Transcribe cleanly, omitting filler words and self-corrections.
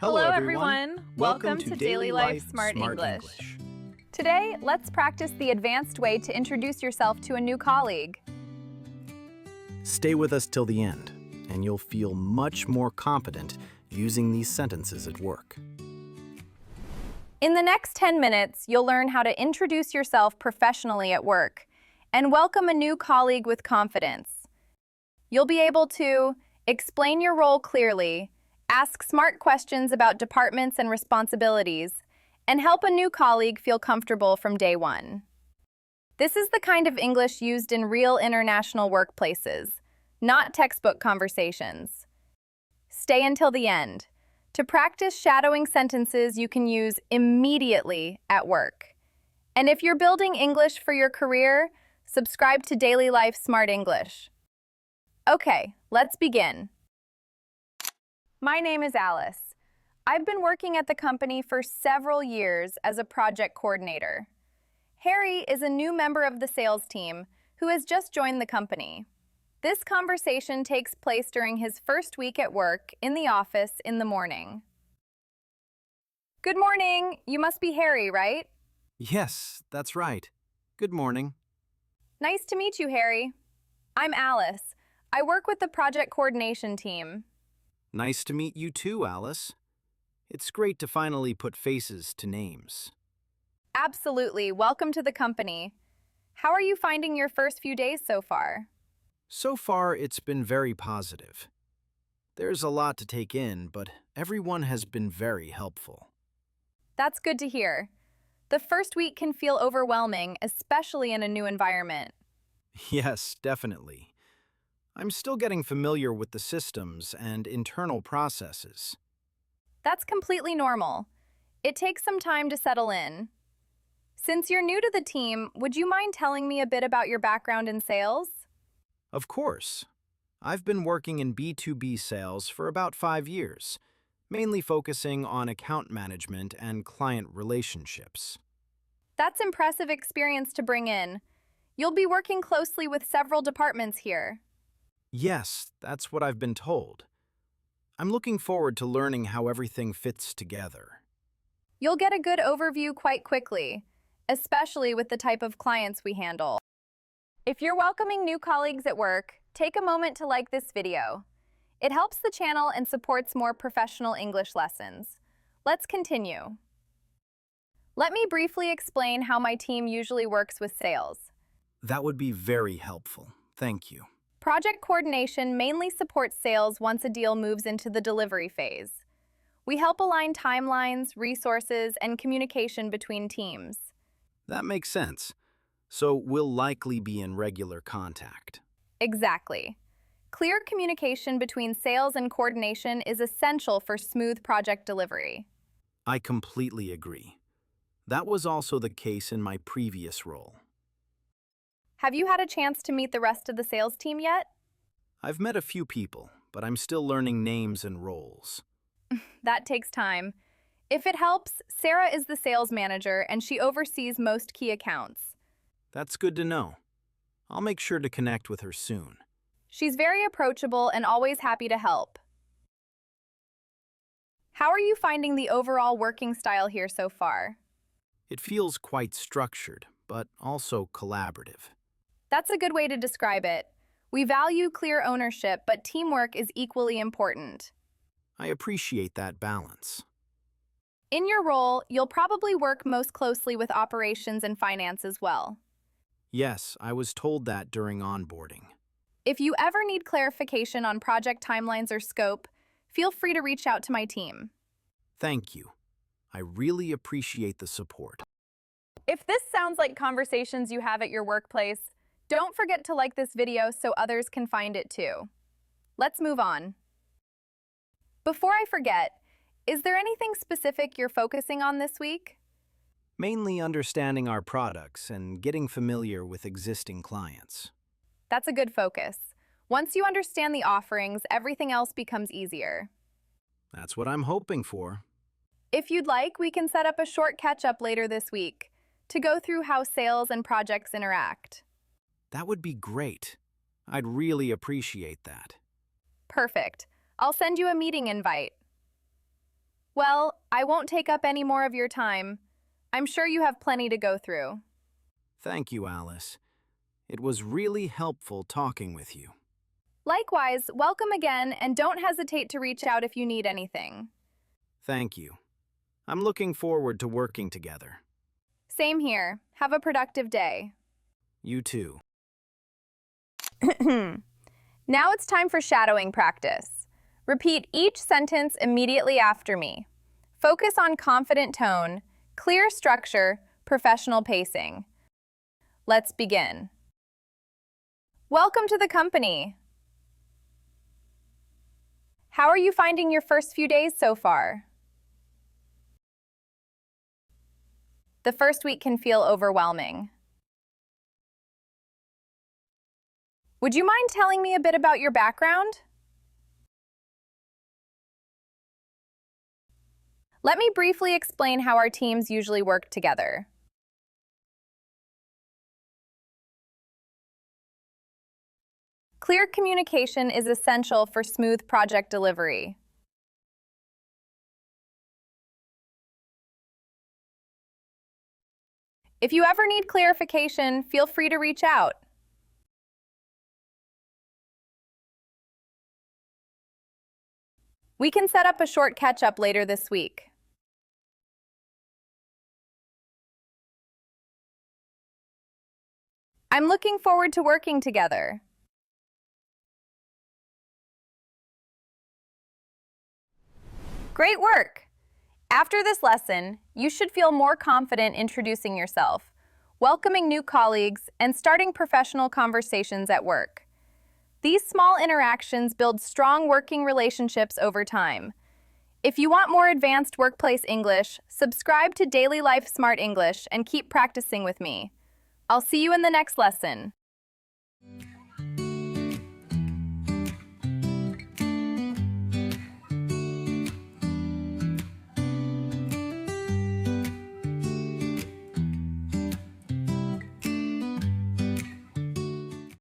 Hello everyone! Welcome to Daily Life Smart English. Today, let's practice the advanced way to introduce yourself to a new colleague. Stay with us till the end, and you'll feel much more confident using these sentences at work. In the next 10 minutes, you'll learn how to introduce yourself professionally at work and welcome a new colleague with confidence. You'll be able to explain your role clearly, ask smart questions about departments and responsibilities, and help a new colleague feel comfortable from day one. This is the kind of English used in real international workplaces, not textbook conversations. Stay until the end. To practice shadowing sentences you can use immediately at work. And if you're building English for your career, subscribe to Daily Life Smart English. Okay, let's begin. My name is Alice. I've been working at the company for several years as a project coordinator. Harry is a new member of the sales team who has just joined the company. This conversation takes place during his first week at work in the office in the morning. Good morning. You must be Harry, right? Yes, that's right. Good morning. Nice to meet you, Harry. I'm Alice. I work with the project coordination team. Nice to meet you too, Alice. It's great to finally put faces to names. Absolutely. Welcome to the company. How are you finding your first few days so far? So far, it's been very positive. There's a lot to take in, but everyone has been very helpful. That's good to hear. The first week can feel overwhelming, especially in a new environment. Yes, definitely. I'm still getting familiar with the systems and internal processes. That's completely normal. It takes some time to settle in. Since you're new to the team, would you mind telling me a bit about your background in sales? Of course. I've been working in B2B sales for about 5 years, mainly focusing on account management and client relationships. That's impressive experience to bring in. You'll be working closely with several departments here. Yes, that's what I've been told. I'm looking forward to learning how everything fits together. You'll get a good overview quite quickly, especially with the type of clients we handle. If you're welcoming new colleagues at work, take a moment to like this video. It helps the channel and supports more professional English lessons. Let's continue. Let me briefly explain how my team usually works with sales. That would be very helpful. Thank you. Project coordination mainly supports sales once a deal moves into the delivery phase. We help align timelines, resources, and communication between teams. That makes sense. So we'll likely be in regular contact. Exactly. Clear communication between sales and coordination is essential for smooth project delivery. I completely agree. That was also the case in my previous role. Have you had a chance to meet the rest of the sales team yet? I've met a few people, but I'm still learning names and roles. That takes time. If it helps, Sarah is the sales manager and she oversees most key accounts. That's good to know. I'll make sure to connect with her soon. She's very approachable and always happy to help. How are you finding the overall working style here so far? It feels quite structured, but also collaborative. That's a good way to describe it. We value clear ownership, but teamwork is equally important. I appreciate that balance. In your role, you'll probably work most closely with operations and finance as well. Yes, I was told that during onboarding. If you ever need clarification on project timelines or scope, feel free to reach out to my team. Thank you. I really appreciate the support. If this sounds like conversations you have at your workplace, don't forget to like this video so others can find it too. Let's move on. Before I forget, is there anything specific you're focusing on this week? Mainly understanding our products and getting familiar with existing clients. That's a good focus. Once you understand the offerings, everything else becomes easier. That's what I'm hoping for. If you'd like, we can set up a short catch-up later this week to go through how sales and projects interact. That would be great. I'd really appreciate that. Perfect. I'll send you a meeting invite. Well, I won't take up any more of your time. I'm sure you have plenty to go through. Thank you, Alice. It was really helpful talking with you. Likewise, welcome again and don't hesitate to reach out if you need anything. Thank you. I'm looking forward to working together. Same here. Have a productive day. You too. Now it's time for shadowing practice. Repeat each sentence immediately after me. Focus on confident tone, clear structure, professional pacing. Let's begin. Welcome to the company. How are you finding your first few days so far? The first week can feel overwhelming. Would you mind telling me a bit about your background? Let me briefly explain how our teams usually work together. Clear communication is essential for smooth project delivery. If you ever need clarification, feel free to reach out. We can set up a short catch-up later this week. I'm looking forward to working together. Great work! After this lesson, you should feel more confident introducing yourself, welcoming new colleagues, and starting professional conversations at work. These small interactions build strong working relationships over time. If you want more advanced workplace English, subscribe to Daily Life Smart English and keep practicing with me. I'll see you in the next lesson.